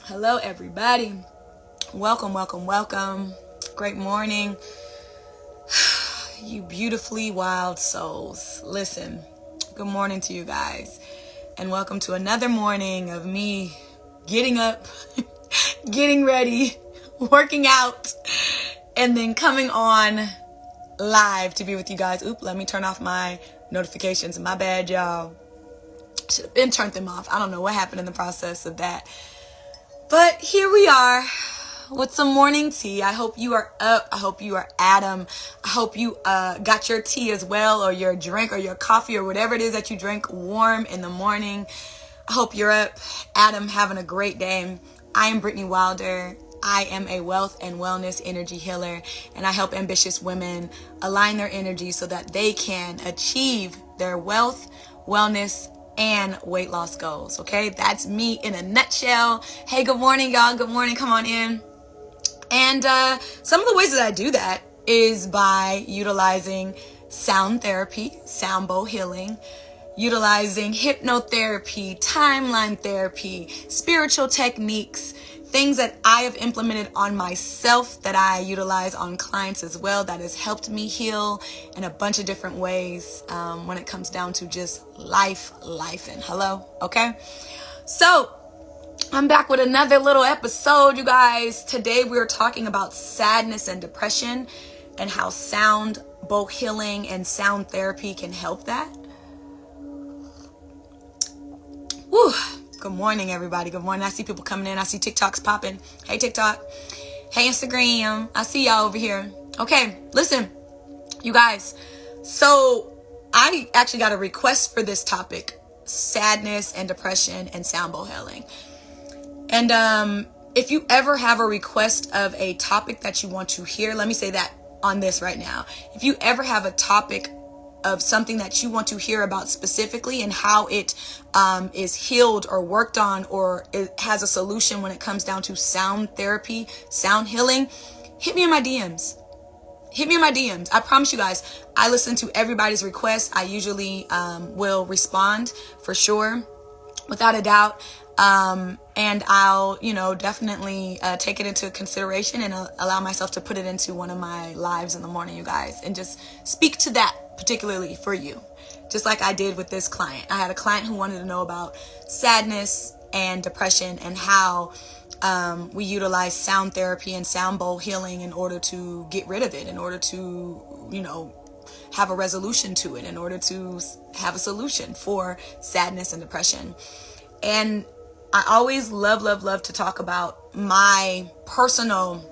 Hello, everybody. Welcome, welcome, welcome. Great morning. You beautifully wild souls. Listen, good morning to you guys. And welcome to another morning of me getting up, getting ready, working out, and then coming on live to be with you guys. Let me turn off my notifications. My bad, y'all. Should have been turned them off. I don't know what happened in the process of that. But here we are with some morning tea. I hope you are up. I hope you are Adam. I hope you got your tea as well, or your drink or your coffee or whatever it is that you drink warm in the morning. I hope you're up. Adam, having a great day. I am Brittany Wilder. I am a wealth and wellness energy healer, and I help ambitious women align their energy so that they can achieve their wealth, wellness, and weight loss goals. Okay, that's me in a nutshell. Hey, good morning, y'all. Good morning. Come on in. And some of the ways that I do that is by utilizing sound therapy, sound bowl healing, utilizing hypnotherapy, timeline therapy, spiritual techniques, things that I have implemented on myself that I utilize on clients as well, that has helped me heal in a bunch of different ways when it comes down to just life and hello. Okay, so I'm back with another little episode, you guys. Today we're talking about sadness and depression and how sound bowl healing and sound therapy can help that. Woo. Good morning, everybody. Good morning. I see people coming in. I see TikToks popping. Hey, TikTok. Hey, Instagram. I see y'all over here. Okay, listen, you guys. So I actually got a request for this topic, sadness and depression and sound bowl healing. And if you ever have a request of a topic that you want to hear, let me say that on this right now. If you ever have a topic of something that you want to hear about specifically and how it is healed or worked on, or it has a solution when it comes down to sound therapy, sound healing, hit me in my DMs. Hit me in my DMs. I promise you guys, I listen to everybody's requests. I usually will respond for sure, without a doubt. And I'll, definitely take it into consideration and allow myself to put it into one of my lives in the morning, you guys, and just speak to that particularly for you, just like I did with this client. I had a client who wanted to know about sadness and depression and how we utilize sound therapy and sound bowl healing in order to get rid of it, in order to, have a resolution to it, in order to have a solution for sadness and depression. And I always love to talk about my personal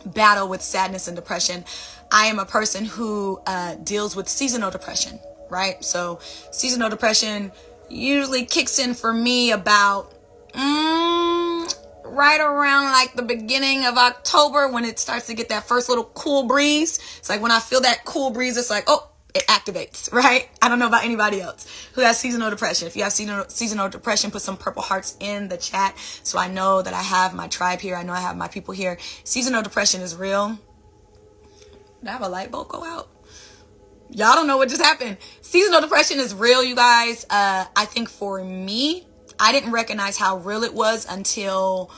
battle with sadness and depression. I am a person who deals with seasonal depression, right? So seasonal depression usually kicks in for me about right around like the beginning of October, when it starts to get that first little cool breeze. It's like when I feel that cool breeze, it's like, oh, it activates, right? I don't know about anybody else who has seasonal depression. If you have seasonal depression, put some purple hearts in the chat so I know that I have my tribe here. I know I have my people here. Seasonal depression is real. Did I have a light bulb go out? Y'all don't know what just happened. Seasonal depression is real, you guys. I think for me, I didn't recognize how real it was until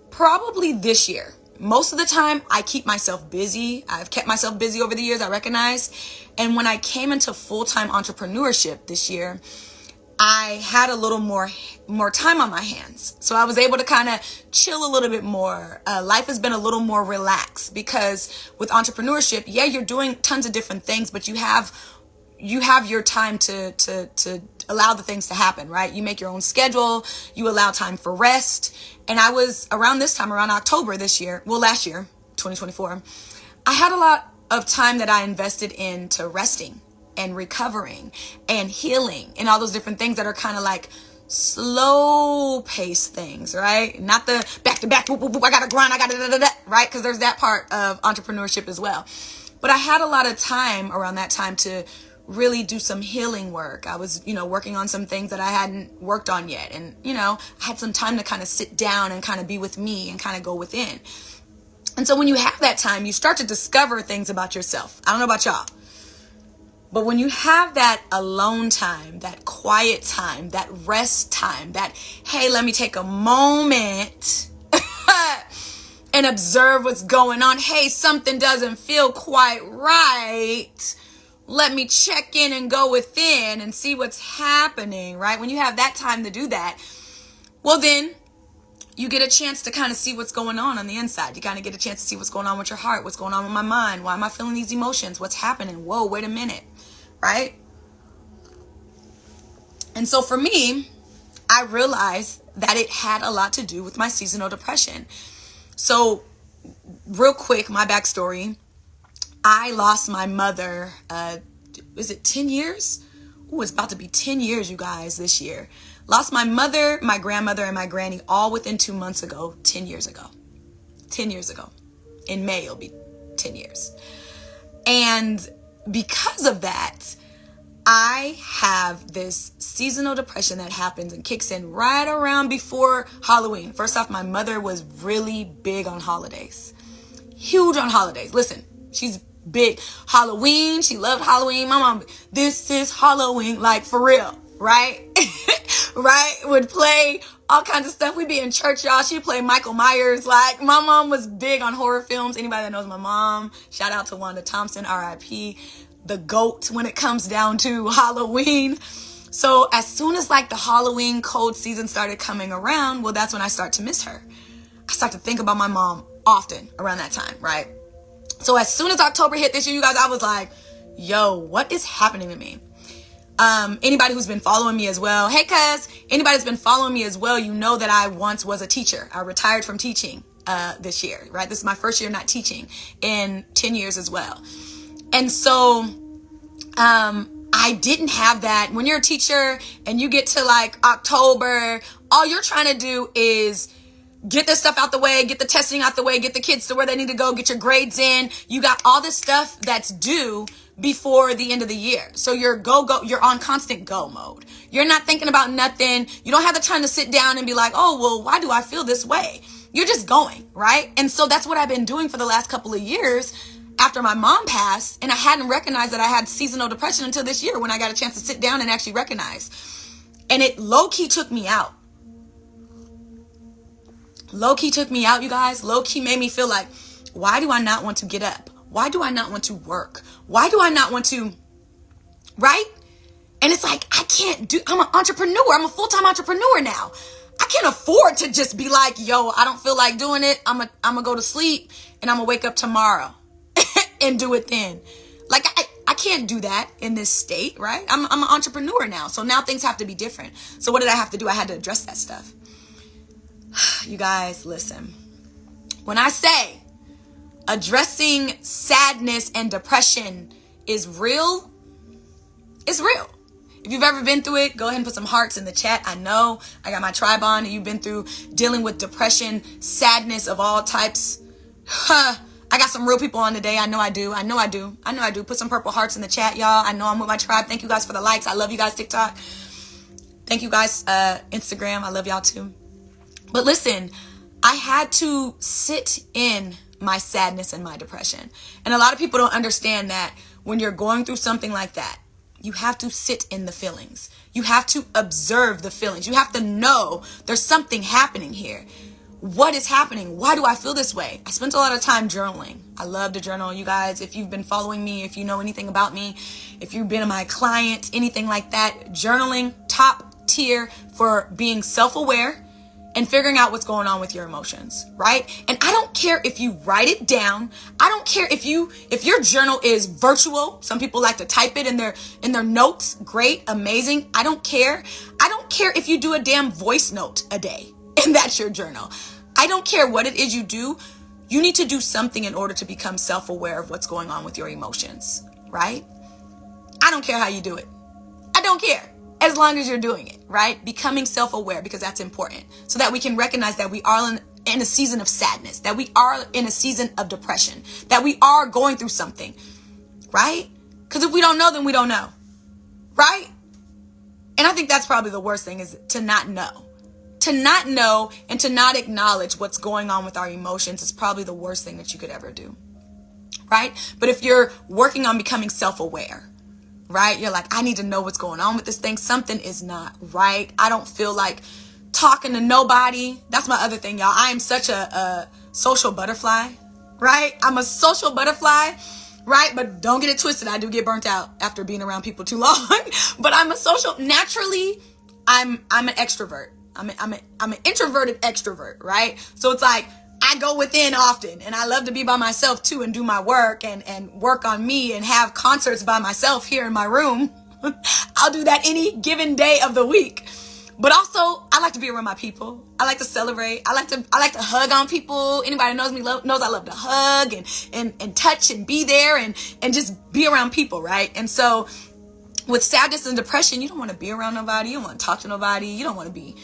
probably this year. Most of the time, I keep myself busy. I've kept myself busy over the years, I recognize. And when I came into full-time entrepreneurship this year, I had a little more time on my hands. So I was able to kind of chill a little bit more. Life has been a little more relaxed, because with entrepreneurship, yeah, you're doing tons of different things, but you have your time to allow the things to happen, right? You make your own schedule, you allow time for rest. And I was around October this year, last year, 2024, I had a lot of time that I invested into resting and recovering and healing and all those different things that are kind of like slow paced things, right? Not the back to back, I gotta grind, I gotta right? Because there's that part of entrepreneurship as well. But I had a lot of time around that time to really do some healing work. I was, working on some things that I hadn't worked on yet. And, I had some time to kind of sit down and kind of be with me and kind of go within. And so when you have that time, you start to discover things about yourself. I don't know about y'all. But when you have that alone time, that quiet time, that rest time, that, hey, let me take a moment and observe what's going on. Hey, something doesn't feel quite right. Let me check in and go within and see what's happening, right? When you have that time to do that, well, then you get a chance to kind of see what's going on the inside. You kind of get a chance to see what's going on with your heart, what's going on with my mind. Why am I feeling these emotions? What's happening? Whoa, wait a minute, right? And so for me, I realized that it had a lot to do with my seasonal depression. So real quick, my backstory, I lost my mother, is it 10 years? Ooh, it's about to be 10 years, you guys, this year. Lost my mother, my grandmother, and my granny all within 2 months ago, 10 years ago. 10 years ago. In May, it'll be 10 years. And because of that, I have this seasonal depression that happens and kicks in right around before Halloween. First off, my mother was really big on holidays. Huge on holidays. Listen, she's big. Halloween, she loved Halloween. My mom, this is Halloween, like for real, right? Right? Would play all kinds of stuff. We'd be in church, y'all. She'd play Michael Myers. Like, my mom was big on horror films. Anybody that knows my mom, shout out to Wanda Thompson, R.I.P., the GOAT when it comes down to Halloween. So as soon as like the Halloween cold season started coming around, well, that's when I start to miss her. I start to think about my mom often around that time, right? So as soon as October hit this year, you guys, I was like, yo, what is happening to me? Anybody who's been following me as well, hey, cuz, anybody that's been following me as well, you know that I once was a teacher. I retired from teaching this year, right? This is my first year not teaching in 10 years as well. And so I didn't have that. When you're a teacher and you get to like October, all you're trying to do is get this stuff out the way, get the testing out the way, get the kids to where they need to go, get your grades in. You got all this stuff that's due before the end of the year. So you're you're on constant go mode. You're not thinking about nothing. You don't have the time to sit down and be like, oh, well, why do I feel this way? You're just going, right? And so that's what I've been doing for the last couple of years after my mom passed. And I hadn't recognized that I had seasonal depression until this year when I got a chance to sit down and actually recognize. And it low-key took me out. Low-key took me out, you guys. Low-key made me feel like, why do I not want to get up? Why do I not want to work? Why do I not want to, right? And it's like, I'm an entrepreneur. I'm a full-time entrepreneur now. I can't afford to just be like, yo, I don't feel like doing it. I'm gonna go to sleep and I'm gonna wake up tomorrow and do it then. Like, I can't do that in this state, right? I'm an entrepreneur now. So now things have to be different. So what did I have to do? I had to address that stuff. You guys, listen. When I say addressing sadness and depression is real, it's real. If you've ever been through it, go ahead and put some hearts in the chat. I know I got my tribe on. You've been through dealing with depression, sadness of all types. I got some real people on today. I know I do. Put some purple hearts in the chat, y'all. I know I'm with my tribe. Thank you guys for the likes. I love you guys, TikTok. Thank you guys, Instagram. I love y'all too. But listen, I had to sit in my sadness and my depression. And a lot of people don't understand that when you're going through something like that, you have to sit in the feelings. You have to observe the feelings. You have to know there's something happening here. What is happening? Why do I feel this way? I spent a lot of time journaling. I love to journal, you guys. If you've been following me, if you know anything about me, if you've been my client, anything like that, journaling, top tier for being self-aware and figuring out what's going on with your emotions, right? And I don't care if you write it down. I don't care if your journal is virtual. Some people like to type it in their notes. Great, amazing. I don't care. I don't care if you do a damn voice note a day and that's your journal. I don't care what it is you do. You need to do something in order to become self-aware of what's going on with your emotions, right? I don't care how you do it. I don't care. As long as you're doing it, right? Becoming self-aware, because that's important, so that we can recognize that we are in a season of sadness, that we are in a season of depression, that we are going through something, right? Because if we don't know, then we don't know, right? And I think that's probably the worst thing, is to not know. To not know and to not acknowledge what's going on with our emotions is probably the worst thing that you could ever do, right? But if you're working on becoming self-aware, right? You're like, I need to know what's going on with this thing. Something is not right. I don't feel like talking to nobody. That's my other thing, y'all. I am such a social butterfly, right? I'm a social butterfly, right? But don't get it twisted. I do get burnt out after being around people too long. But I'm a social, naturally, I'm an extrovert. I'm an introverted extrovert, right? So it's like, I go within often, and I love to be by myself too and do my work and work on me and have concerts by myself here in my room. I'll do that any given day of the week. But also, I like to be around my people. I like to celebrate. I like to hug on people. Anybody knows me knows I love to hug and touch and be there and just be around people, right? And so with sadness and depression, you don't want to be around nobody. You don't want to talk to nobody. You don't want to be,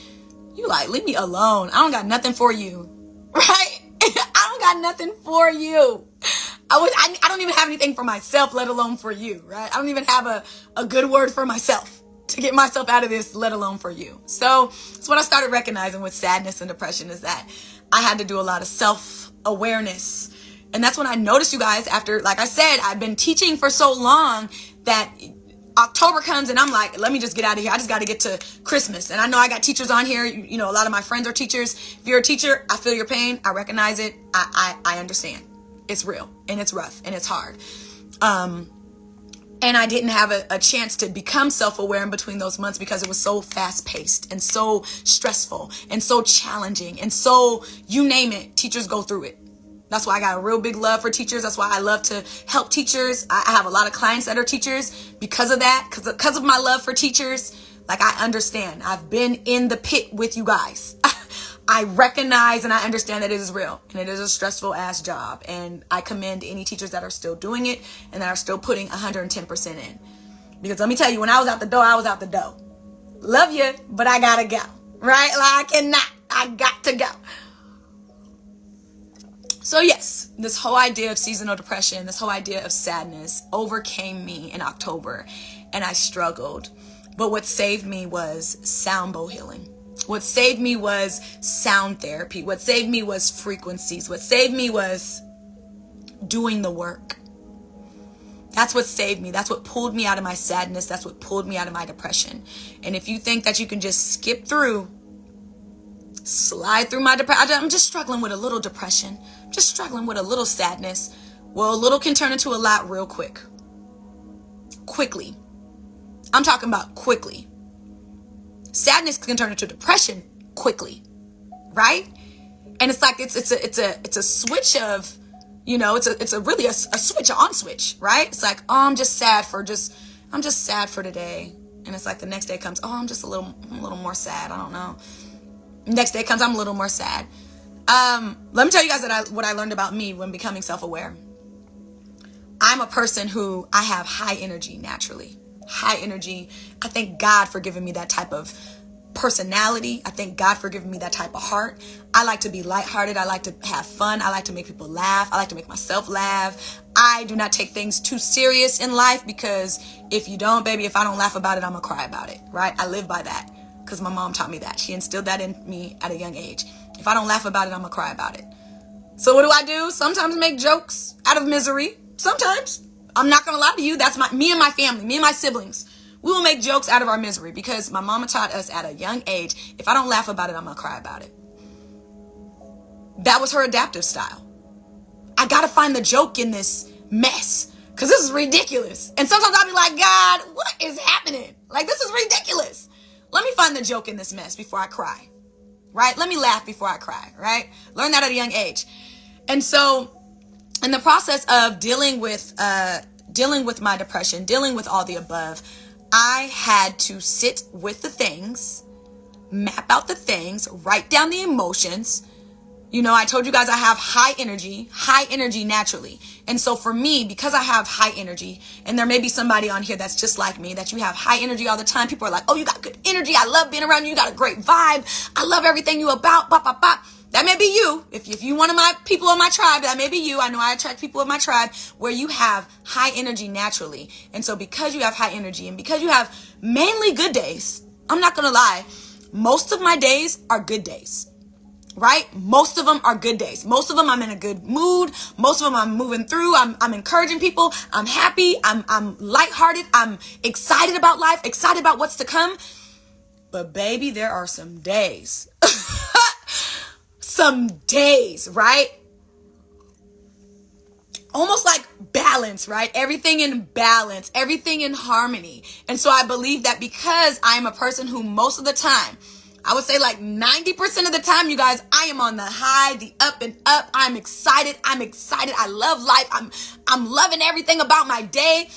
you like, leave me alone. I don't got nothing for you, right? I don't got nothing for you. I don't even have anything for myself, let alone for you, right? I don't even have a good word for myself to get myself out of this, let alone for you. So it's what I started recognizing with sadness and depression, is that I had to do a lot of self-awareness. And that's when I noticed, you guys, after, like I said, I've been teaching for so long that October comes and I'm like, let me just get out of here. I just got to get to Christmas. And I know I got teachers on here. You know, a lot of my friends are teachers. If you're a teacher, I feel your pain. I recognize it. I understand. It's real and it's rough and it's hard. And I didn't have a chance to become self-aware in between those months because it was so fast-paced and so stressful and so challenging and so, you name it, teachers go through it. That's why I got a real big love for teachers. That's why I love to help teachers. I have a lot of clients that are teachers because of that, because of my love for teachers. Like, I understand. I've been in the pit with you guys. I recognize and I understand that it is real and it is a stressful ass job. And I commend any teachers that are still doing it and that are still putting 110% in. Because let me tell you, when I was out the door, I was out the door. Love you, but I gotta go, right? Like, I got to go. So yes, this whole idea of seasonal depression, this whole idea of sadness overcame me in October, and I struggled. But what saved me was sound bowl healing. What saved me was sound therapy. What saved me was frequencies. What saved me was doing the work. That's what saved me. That's what pulled me out of my sadness. That's what pulled me out of my depression. And if you think that you can just skip through, slide through my depression, I'm just struggling with a little depression, just struggling with a little sadness. Well, a little can turn into a lot real quick. Quickly. I'm talking about quickly. Sadness can turn into depression quickly, right? And it's like it's a switch of, you know, it's really a switch on switch, right? It's like, oh, I'm just sad for today, and it's like the next day comes, oh, I'm a little more sad. I don't know. Next day comes, I'm a little more sad. Let me tell you guys what I learned about me when becoming self-aware. I'm a person who, I have high energy naturally. High energy. I thank God for giving me that type of personality. I thank God for giving me that type of heart. I like to be lighthearted. I like to have fun. I like to make people laugh. I like to make myself laugh. I do not take things too serious in life, because if you don't, baby, if I don't laugh about it, I'm gonna cry about it, right? I live by that because my mom taught me that. She instilled that in me at a young age. If I don't laugh about it, I'm gonna cry about it. So what do? Sometimes make jokes out of misery. Sometimes. I'm not gonna lie to you. That's me and my family, me and my siblings. We will make jokes out of our misery because my mama taught us at a young age, if I don't laugh about it, I'm gonna cry about it. That was her adaptive style. I gotta find the joke in this mess because this is ridiculous. And sometimes I'll be like, God, what is happening? Like, this is ridiculous. Let me find the joke in this mess before I cry, right? Let me laugh before I cry, right? Learn that at a young age. And so in the process of dealing with my depression, dealing with all the above, I had to sit with the things, map out the things, write down the emotions. You know, I told you guys I have high energy naturally. And so for me, because I have high energy, and there may be somebody on here that's just like me, that you have high energy all the time. People are like, oh, you got good energy. I love being around you. You got a great vibe. I love everything you about. Bop, bop, bop. That may be you. If you one of my people of my tribe, that may be you. I know I attract people of my tribe where you have high energy naturally. And so because you have high energy and because you have mainly good days, I'm not going to lie, most of my days are good days. right? Most of them are good days. Most of them I'm in a good mood. Most of them I'm moving through. I'm encouraging people. I'm happy. I'm lighthearted. I'm excited about life, excited about what's to come. But baby, there are some days, some days, right? Almost like balance, right? Everything in balance, everything in harmony. And so I believe that because I'm a person who most of the time, I would say like 90% of the time, you guys, I am on the high, the up and up. I'm excited. I love life. I'm loving everything about my day.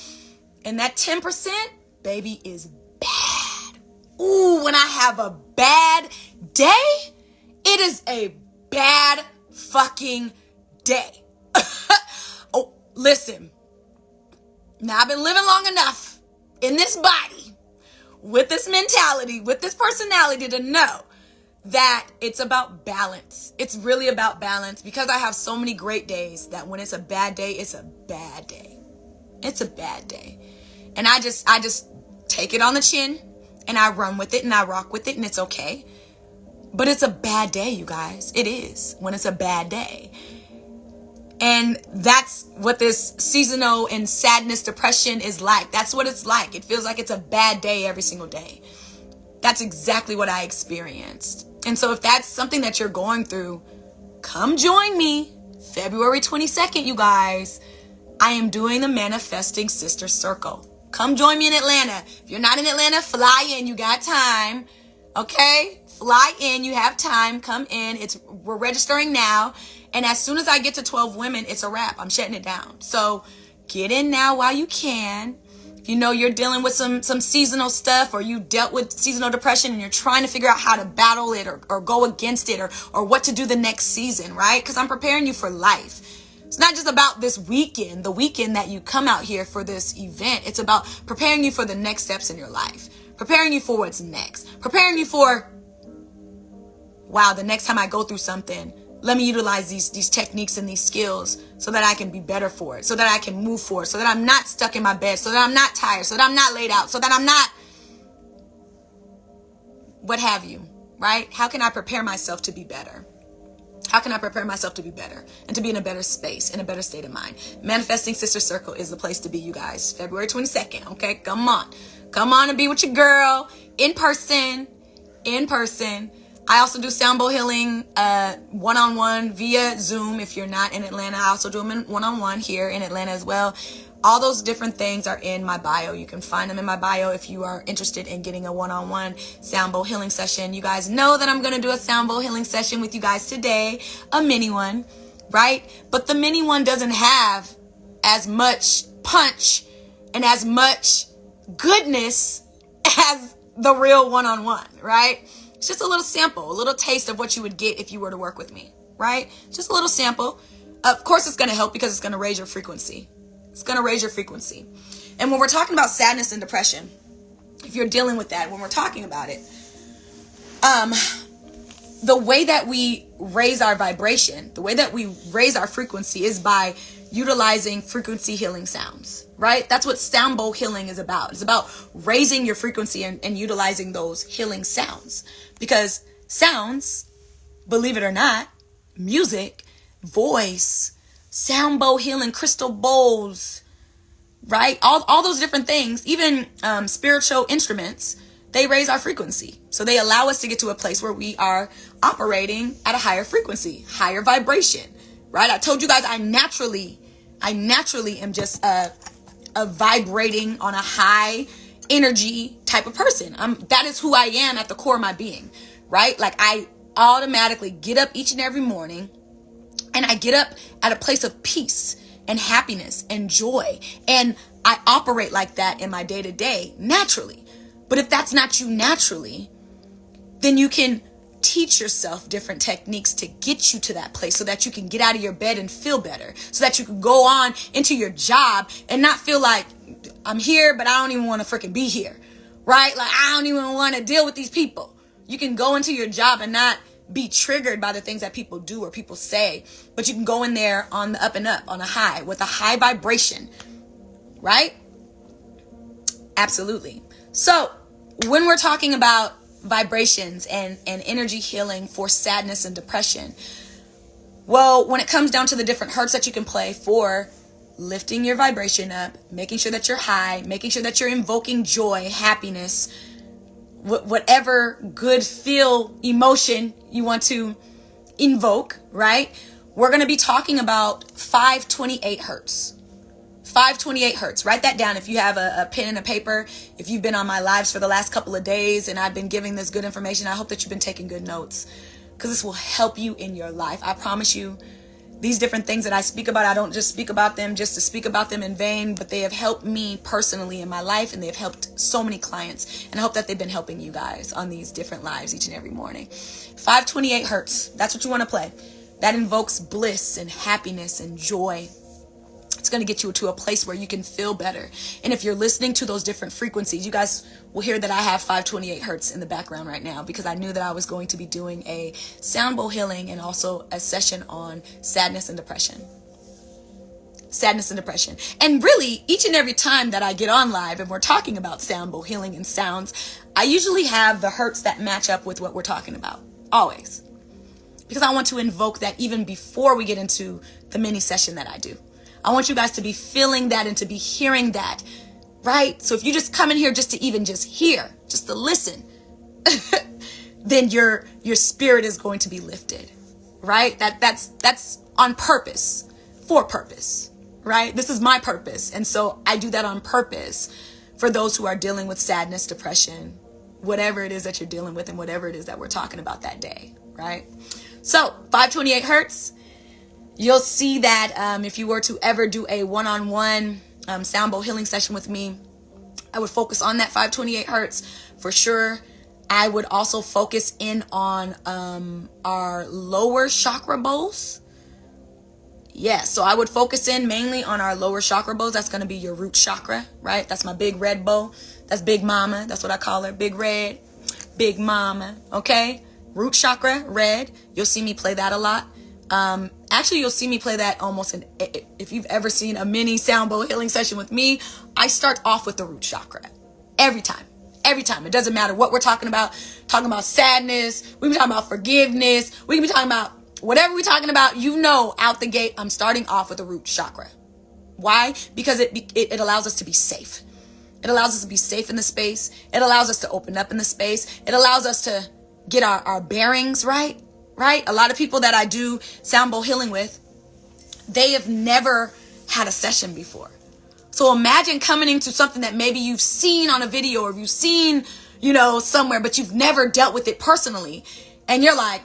And that 10%, baby, is bad. Ooh, when I have a bad day, it is a bad fucking day. Oh, listen. Now I've been living long enough in this body with this mentality, with this personality to know that it's about balance. It's really about balance because I have so many great days that when it's a bad day, it's a bad day. It's a bad day. And I just take it on the chin and I run with it and I rock with it and it's okay. But it's a bad day, you guys. It is when it's a bad day. And that's what this seasonal and sadness, depression is like. That's what it's like. It feels like it's a bad day every single day. That's exactly what I experienced. And so if that's something that you're going through, come join me February 22nd, you guys. I am doing the Manifesting Sister Circle. Come join me in Atlanta. If you're not in Atlanta, fly in. You got time. Okay? Fly in. You have time. Come in. We're registering now. And as soon as I get to 12 women, it's a wrap. I'm shutting it down. So get in now while you can. If you know you're dealing with some seasonal stuff or you dealt with seasonal depression and you're trying to figure out how to battle it or go against it or what to do the next season, right? Because I'm preparing you for life. It's not just about this weekend, the weekend that you come out here for this event. It's about preparing you for the next steps in your life, preparing you for what's next, preparing you for, wow, the next time I go through something, let me utilize these techniques and these skills so that I can be better for it, so that I can move forward, so that I'm not stuck in my bed, so that I'm not tired, so that I'm not laid out, so that I'm not what have you, right? How can I prepare myself to be better? How can I prepare myself to be better and to be in a better space, in a better state of mind? Manifesting Sister Circle is the place to be, you guys. February 22nd, okay? Come on. Come on and be with your girl in person. I also do sound bowl healing one-on-one via Zoom if you're not in Atlanta. I also do them in one-on-one here in Atlanta as well. All those different things are in my bio. You can find them in my bio if you are interested in getting a one-on-one sound bowl healing session. You guys know that I'm going to do a sound bowl healing session with you guys today, a mini one, right? But the mini one doesn't have as much punch and as much goodness as the real one-on-one, right? It's just a little sample, a little taste of what you would get if you were to work with me, right? Just a little sample. Of course, it's going to help because it's going to raise your frequency. It's going to raise your frequency. And when we're talking about sadness and depression, if you're dealing with that, when we're talking about it, the way that we raise our vibration, the way that we raise our frequency is by utilizing frequency healing sounds, right? That's what sound bowl healing is about. It's about raising your frequency and utilizing those healing sounds. Because sounds, believe it or not, music, voice, sound bowl healing, crystal bowls, right? All those different things, even spiritual instruments, they raise our frequency. So they allow us to get to a place where we are operating at a higher frequency, higher vibration, right? I told you guys I naturally am just a vibrating on a high energy type of person. That is who I am at the core of my being, right? Like I automatically get up each and every morning and I get up at a place of peace and happiness and joy. And I operate like that in my day to day naturally. But if that's not you naturally, then you can teach yourself different techniques to get you to that place so that you can get out of your bed and feel better, so that you can go on into your job and not feel like I'm here, but I don't even want to freaking be here, right? Like I don't even want to deal with these people. You can go into your job and not be triggered by the things that people do or people say, but you can go in there on the up and up, on a high, with a high vibration, right? Absolutely. So when we're talking about vibrations and energy healing for sadness and depression? Well, when it comes down to the different hertz that you can play for lifting your vibration up, making sure that you're high, making sure that you're invoking joy, happiness, whatever good feel emotion you want to invoke, right? We're going to be talking about 528 hertz. 528 hertz. Write that down if you have a pen and a paper. If you've been on my lives for the last couple of days and I've been giving this good information, I hope that you've been taking good notes, because this will help you in your life. I promise you, these different things that I speak about, I don't just speak about them just to speak about them in vain, but they have helped me personally in my life, and they've helped so many clients. And I hope that they've been helping you guys on these different lives each and every morning. 528 hertz. That's what you want to play. That invokes bliss and happiness and joy. It's going to get you to a place where you can feel better. And if you're listening to those different frequencies, you guys will hear that I have 528 hertz in the background right now, because I knew that I was going to be doing a sound bowl healing and also a session on sadness and depression. Sadness and depression. And really, each and every time that I get on live and we're talking about sound bowl healing and sounds, I usually have the hertz that match up with what we're talking about. Always. Because I want to invoke that even before we get into the mini session that I do. I want you guys to be feeling that and to be hearing that, right? So if you just come in here just to even just hear, just to listen, then your spirit is going to be lifted, right? That's on purpose, for purpose, right? This is my purpose. And so I do that on purpose for those who are dealing with sadness, depression, whatever it is that you're dealing with and whatever it is that we're talking about that day, right? So 528 hertz. You'll see that if you were to ever do a one-on-one sound bowl healing session with me, I would focus on that 528 hertz for sure. I would also focus in on our lower chakra bowls. Yeah, so I would focus in mainly on our lower chakra bowls. That's going to be your root chakra, right? That's my big red bowl. That's Big Mama. That's what I call her. Big Red. Big Mama. Okay? Root chakra, red. You'll see me play that a lot. Actually, you'll see me play that almost if you've ever seen a mini sound bowl healing session with me, I start off with the root chakra. Every time. It doesn't matter what we're talking about sadness. We can be talking about forgiveness. We can be talking about whatever we're talking about, out the gate, I'm starting off with the root chakra. Why? Because it allows us to be safe. It allows us to be safe in the space. It allows us to open up in the space. It allows us to get our bearings right. Right? A lot of people that I do sound bowl healing with, they have never had a session before. So imagine coming into something that maybe you've seen on a video or you've seen, somewhere, but you've never dealt with it personally. And you're like,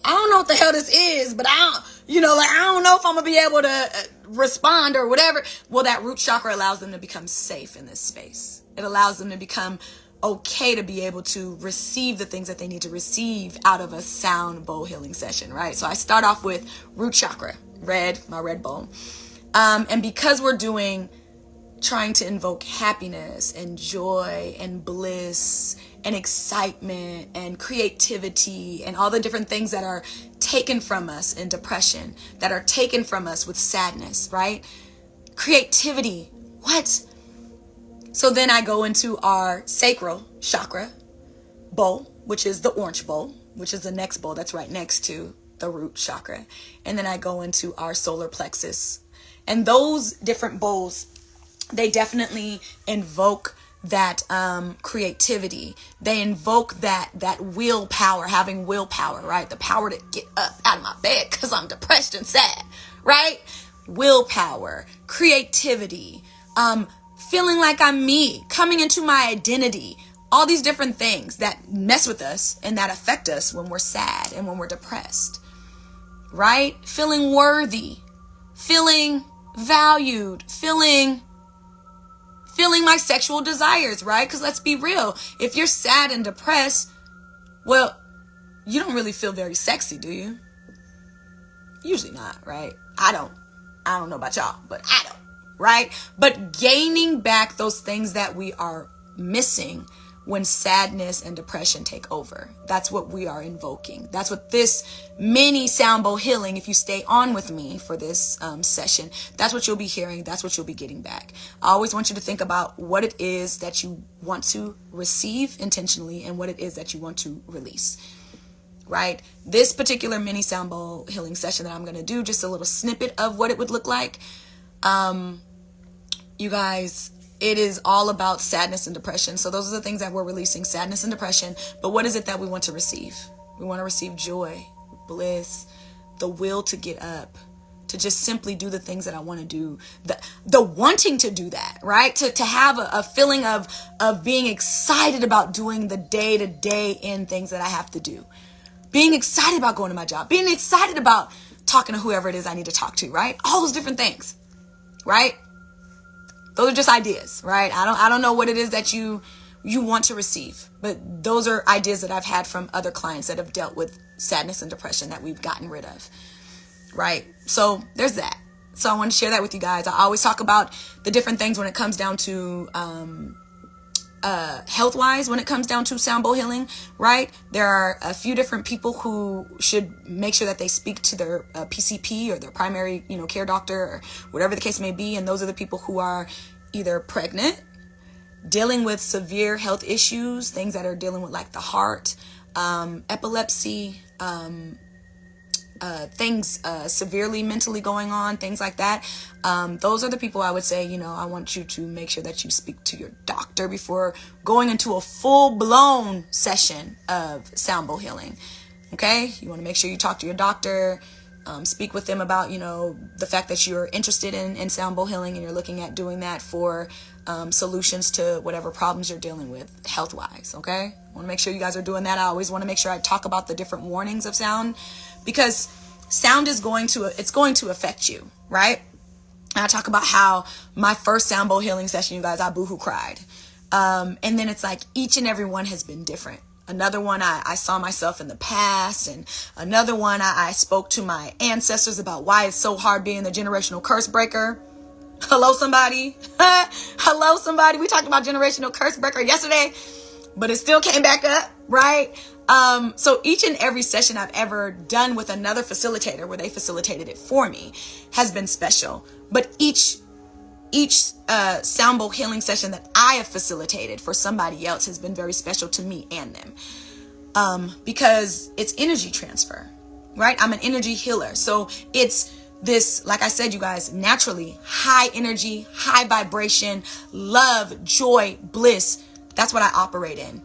I don't know what the hell this is, but I don't know if I'm going to be able to respond or whatever. Well, that root chakra allows them to become safe in this space. It allows them to become okay to be able to receive the things that they need to receive out of a sound bowl healing session, right? So I start off with root chakra, red, my red bowl. And because we're trying to invoke happiness and joy and bliss and excitement and creativity and all the different things that are taken from us in depression, that are taken from us with sadness, right? Creativity, what? So then I go into our sacral chakra bowl, which is the orange bowl, which is the next bowl that's right next to the root chakra. And then I go into our solar plexus. And those different bowls, they definitely invoke that creativity. They invoke that willpower, having willpower, right? The power to get up out of my bed because I'm depressed and sad, right? Willpower, creativity, feeling like I'm me, coming into my identity, all these different things that mess with us and that affect us when we're sad and when we're depressed, right? Feeling worthy, feeling valued, feeling my sexual desires, right? Because let's be real, if you're sad and depressed, well, you don't really feel very sexy, do you? Usually not, right? I don't know about y'all, but I don't. Right? But gaining back those things that we are missing when sadness and depression take over. That's what we are invoking. That's what this mini sound bowl healing, if you stay on with me for this session, that's what you'll be hearing. That's what you'll be getting back. I always want you to think about what it is that you want to receive intentionally and what it is that you want to release. Right? This particular mini sound bowl healing session that I'm going to do, just a little snippet of what it would look like. You guys, it is all about sadness and depression. So those are the things that we're releasing, sadness and depression. But what is it that we want to receive? We want to receive joy, bliss, the will to get up, to just simply do the things that I want to do, the wanting to do that, right? To have a feeling of being excited about doing the day-to-day in things that I have to do. Being excited about going to my job, being excited about talking to whoever it is I need to talk to, right? All those different things, right? Those are just ideas, right? I don't know what it is that you want to receive, but those are ideas that I've had from other clients that have dealt with sadness and depression that we've gotten rid of, right? So there's that. So I want to share that with you guys. I always talk about the different things when it comes down to health-wise, when it comes down to sound bowl healing, right? There are a few different people who should make sure that they speak to their PCP or their primary, care doctor or whatever the case may be. And those are the people who are either pregnant, dealing with severe health issues, things that are dealing with like the heart, epilepsy, things severely mentally going on, things like that. Those are the people I would say, I want you to make sure that you speak to your doctor before going into a full-blown session of sound bowl healing. Okay? You want to make sure you talk to your doctor, speak with them about, the fact that you're interested in sound bowl healing and you're looking at doing that for solutions to whatever problems you're dealing with health-wise. Okay? I want to make sure you guys are doing that. I always want to make sure I talk about the different warnings of sound, because sound is going to affect you, right? And I talk about how my first sound bowl healing session, you guys, I boohoo cried. And then it's like each and every one has been different. Another one, I saw myself in the past. And another one, I spoke to my ancestors about why it's so hard being the generational curse breaker. Hello, somebody. Hello, somebody. We talked about generational curse breaker yesterday, but it still came back up, right? So each and every session I've ever done with another facilitator where they facilitated it for me has been special. But each sound bowl healing session that I have facilitated for somebody else has been very special to me and them. Because it's energy transfer, right? I'm an energy healer. So it's this, like I said, you guys, naturally high energy, high vibration, love, joy, bliss. That's what I operate in.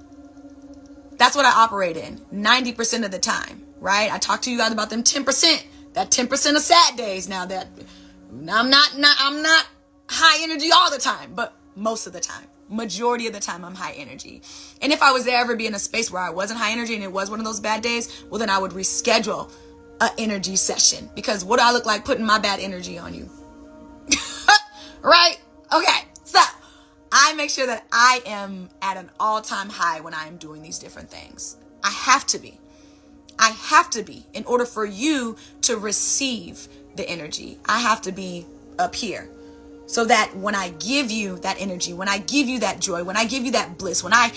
That's what I operate in 90% of the time, right? I talk to you guys about them 10%, that 10% of sad days. Now that I'm not high energy all the time, but most of the time, majority of the time, I'm high energy. And if I was to ever be in a space where I wasn't high energy and it was one of those bad days, well, then I would reschedule an energy session, because what do I look like putting my bad energy on you? Right? Okay. So I make sure that I am at an all-time high when I am doing these different things. I have to be. I have to be in order for you to receive the energy. I have to be up here so that when I give you that energy, when I give you that joy, when I give you that bliss, when I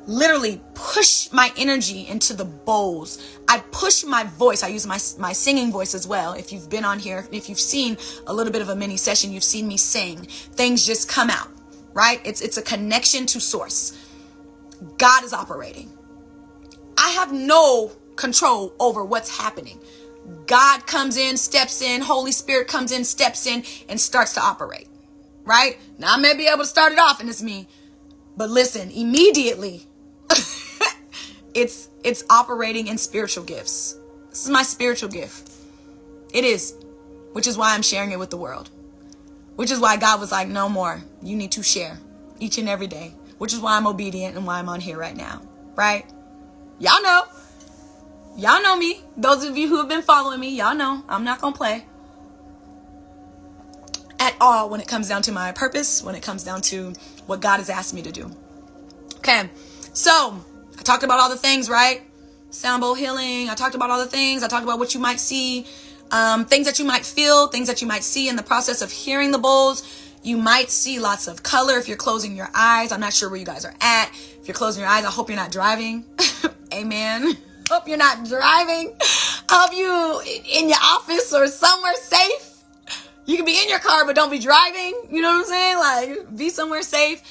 literally push my energy into the bowls, I push my voice. I use my singing voice as well. If you've been on here, if you've seen a little bit of a mini session, you've seen me sing. Things just come out. Right? It's a connection to source. God is operating. I have no control over what's happening. God comes in, steps in, Holy Spirit comes in, steps in, and starts to operate. Right? Now I may be able to start it off and it's me, but listen, immediately it's operating in spiritual gifts. This is my spiritual gift. It is, which is why I'm sharing it with the world. Which is why God was like, no more. You need to share each and every day. Which is why I'm obedient and why I'm on here right now. Right? Y'all know. Y'all know me. Those of you who have been following me, y'all know I'm not going to play at all when it comes down to my purpose, when it comes down to what God has asked me to do. Okay. So I talked about all the things, right? Sound bowl healing. I talked about all the things. I talked about what you might see. Things that you might feel, things that you might see in the process of hearing the bowls. You might see lots of color if you're closing your eyes. I'm not sure where you guys are at. If you're closing your eyes, I hope you're not driving. Amen. Hope you're not driving. Hope you in your office or somewhere safe. You can be in your car, but don't be driving. You know what I'm saying? Like, be somewhere safe.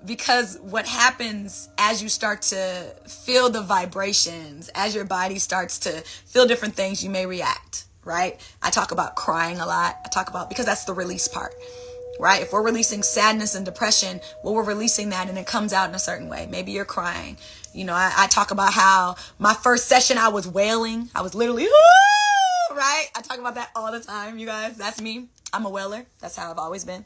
Because what happens as you start to feel the vibrations, as your body starts to feel different things, you may react, right? I talk about crying a lot. Because that's the release part, right? If we're releasing sadness and depression, well, we're releasing that and it comes out in a certain way. Maybe you're crying. You know, I talk about how my first session, I was wailing. I was literally, right? I talk about that all the time, you guys. That's me. I'm a wailer. That's how I've always been.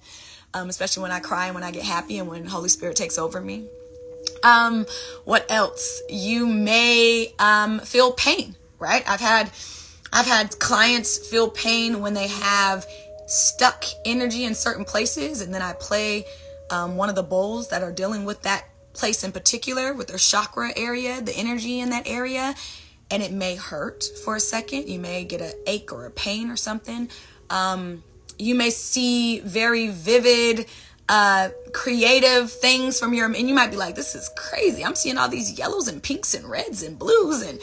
Especially when I cry and when I get happy and when Holy Spirit takes over me. What else? You may feel pain, right? I've had clients feel pain when they have stuck energy in certain places, and then I play one of the bowls that are dealing with that place in particular, with their chakra area, the energy in that area, and it may hurt for a second. You may get an ache or a pain or something. You may see very vivid, creative things from and you might be like, this is crazy. I'm seeing all these yellows and pinks and reds and blues. And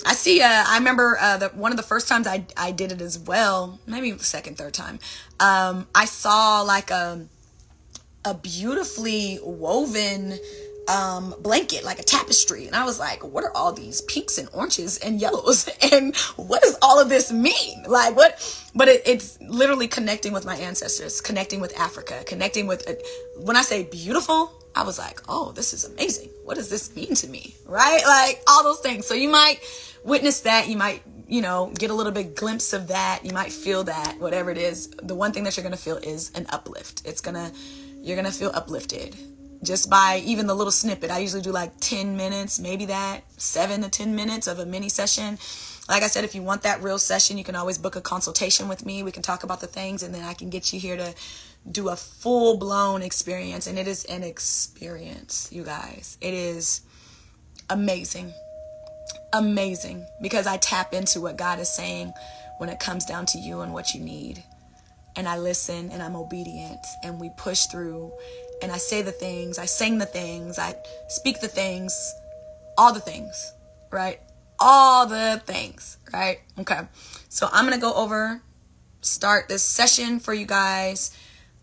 I see, I remember one of the first times I did it as well, maybe the second, third time. I saw like a beautifully woven blanket, like a tapestry, and I was like, what are all these pinks and oranges and yellows, and what does all of this mean? Like, what? But it's literally connecting with my ancestors, connecting with Africa, connecting with when I say beautiful, I was like, oh, this is amazing. What does this mean to me? Right? Like, all those things. So you might witness that. You might, get a little bit glimpse of that. You might feel that, whatever it is. The one thing that you're going to feel is an uplift. You're going to feel uplifted just by even the little snippet. I usually do like 10 minutes, maybe that 7 to 10 minutes of a mini session. Like I said, if you want that real session, you can always book a consultation with me. We can talk about the things, and then I can get you here to do a full-blown experience. And it is an experience, you guys. It is amazing. Amazing. Because I tap into what God is saying when it comes down to you and what you need. And I listen and I'm obedient, and we push through, and I say the things, I sing the things, I speak the things, all the things, right? All the things, right? Okay. So I'm going to start this session for you guys.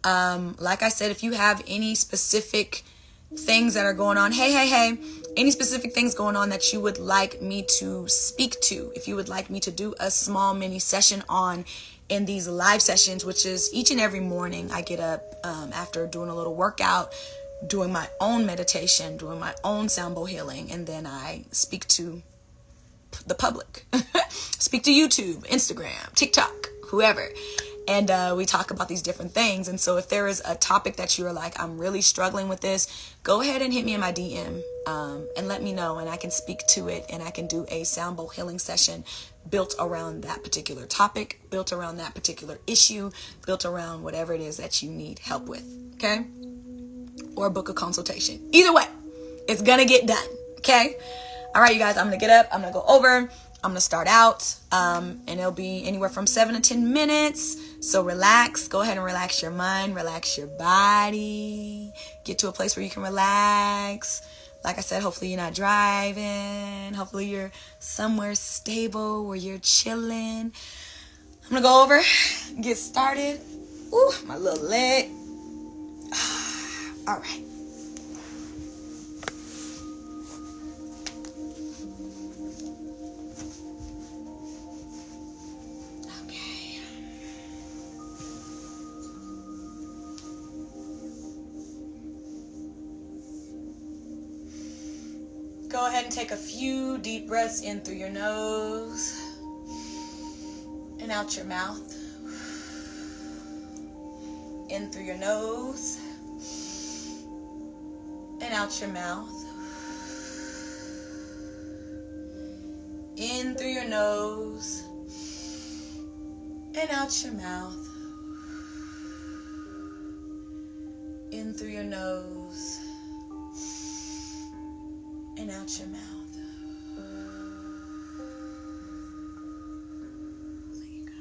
Like I said, if you have any specific things that are going on, hey, any specific things going on that you would like me to speak to, if you would like me to do a small mini session on in these live sessions, which is each and every morning, I get up after doing a little workout, doing my own meditation, doing my own sound bowl healing, and then I speak to the public, speak to YouTube, Instagram, TikTok, whoever. And we talk about these different things. And so if there is a topic that you are like, I'm really struggling with this, go ahead and hit me in my DM and let me know. And I can speak to it, and I can do a sound bowl healing session built around that particular topic, built around that particular issue, built around whatever it is that you need help with. Okay? Or book a consultation. Either way, it's going to get done. Okay? All right, you guys, I'm going to get up. I'm going to go over. I'm going to start out, and it'll be anywhere from 7 to 10 minutes. So relax. Go ahead and relax your mind. Relax your body. Get to a place where you can relax. Like I said, hopefully you're not driving. Hopefully you're somewhere stable where you're chilling. I'm going to go over, get started. Ooh, my little leg. All right. Go ahead and take a few deep breaths in through your nose and out your mouth. In through your nose and out your mouth. In through your nose and out your mouth. In through your nose and out your mouth. There you go.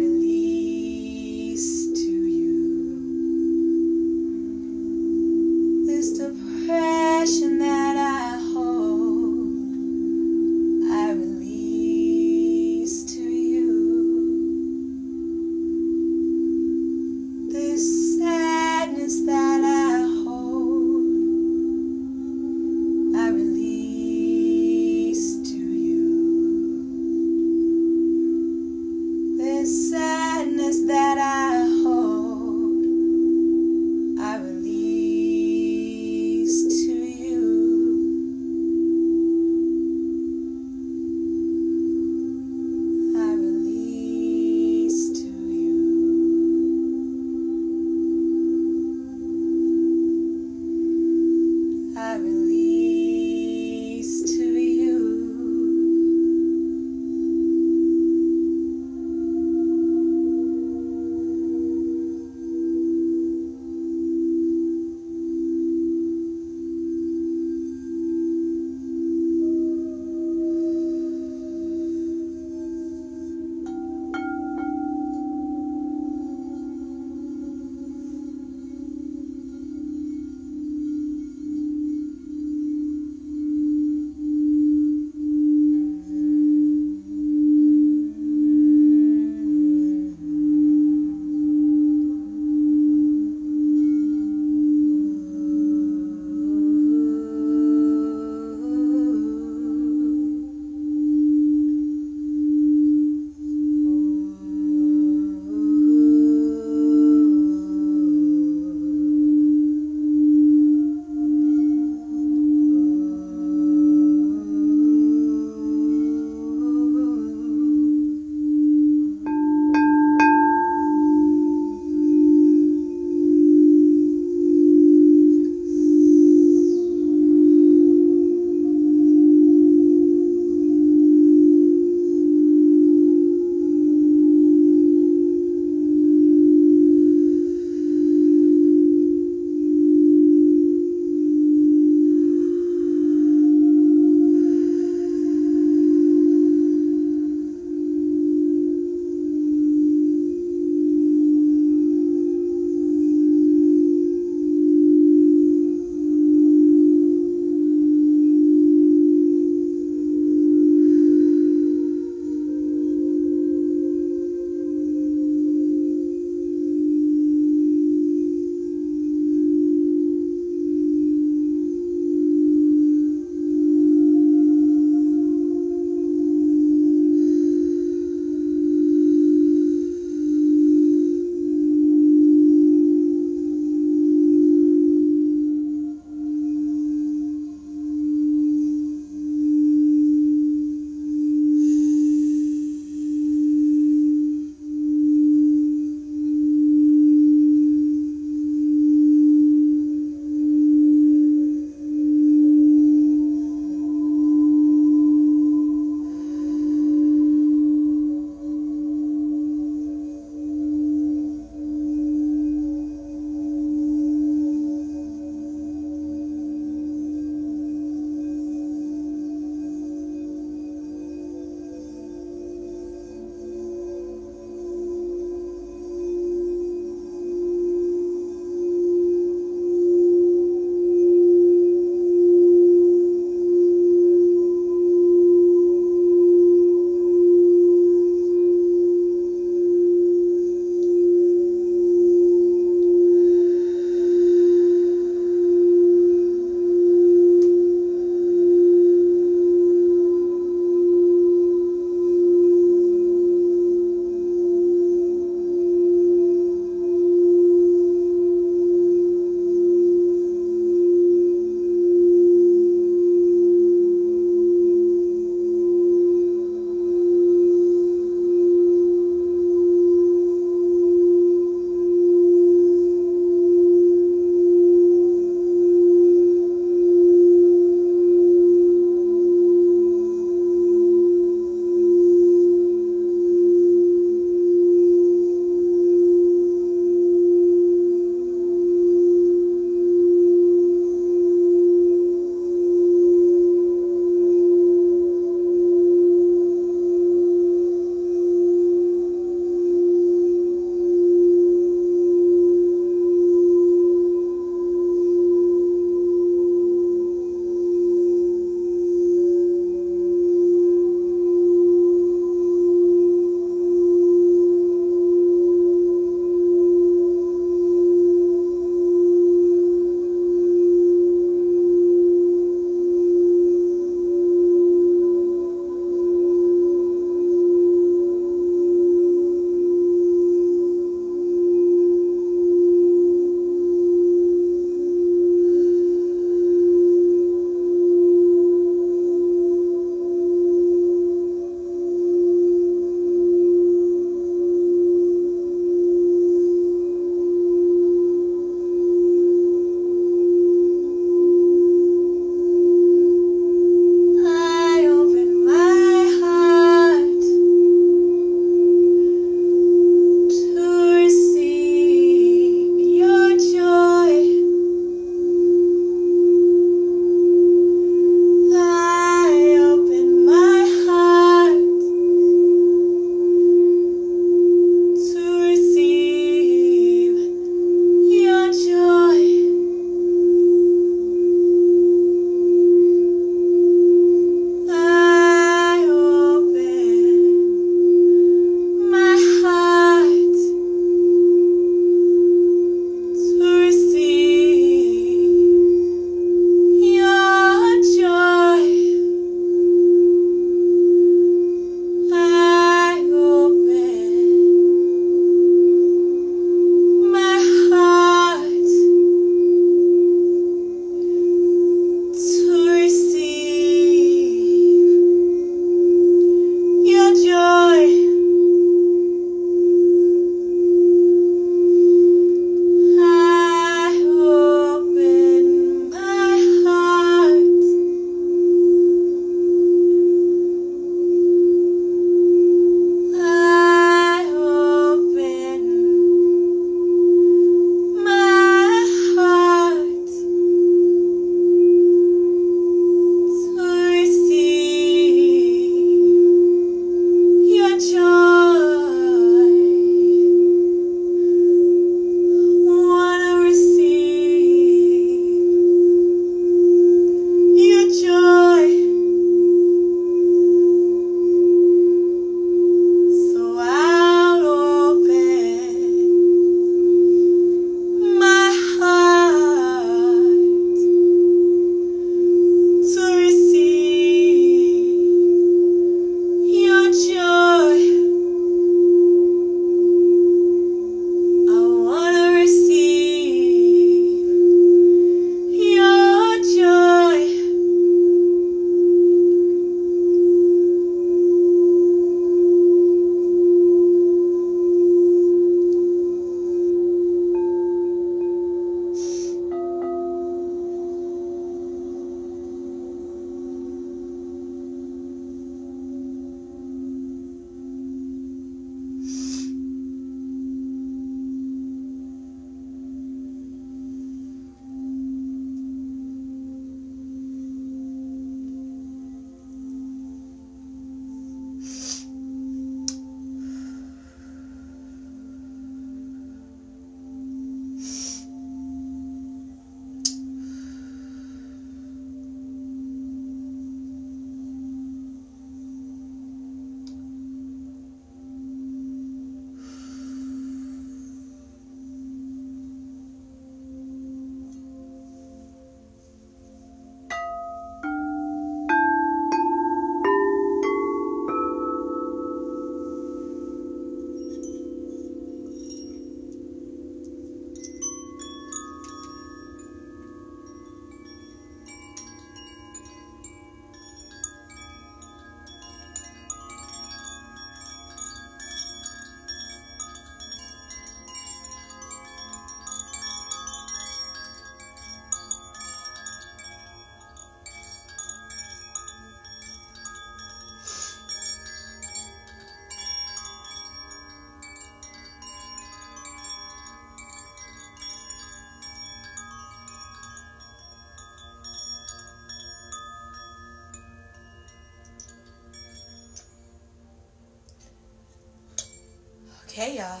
Okay, y'all.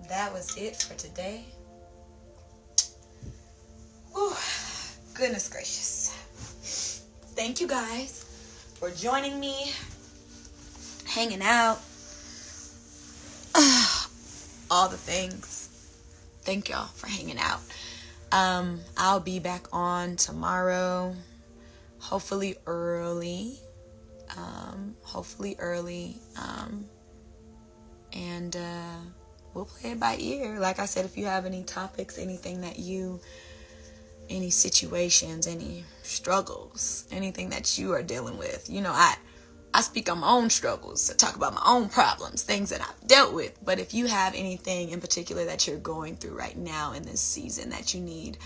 That was it for today. Whew. Goodness gracious. Thank you guys for joining me, hanging out, all the things. Thank y'all for hanging out. I'll be back on tomorrow, hopefully early. And we'll play it by ear. Like I said, if you have any topics, anything that any situations, any struggles, anything that you are dealing with, I speak on my own struggles. I talk about my own problems, things that I've dealt with. But if you have anything in particular that you're going through right now in this season that you need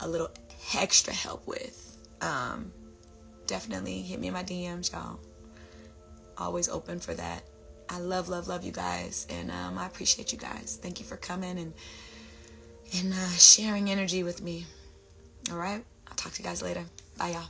a little extra help with, definitely hit me in my DMs, y'all. Always open for that. I love you guys, and I appreciate you guys. Thank you for coming and sharing energy with me. All right, I'll talk to you guys later. Bye, y'all.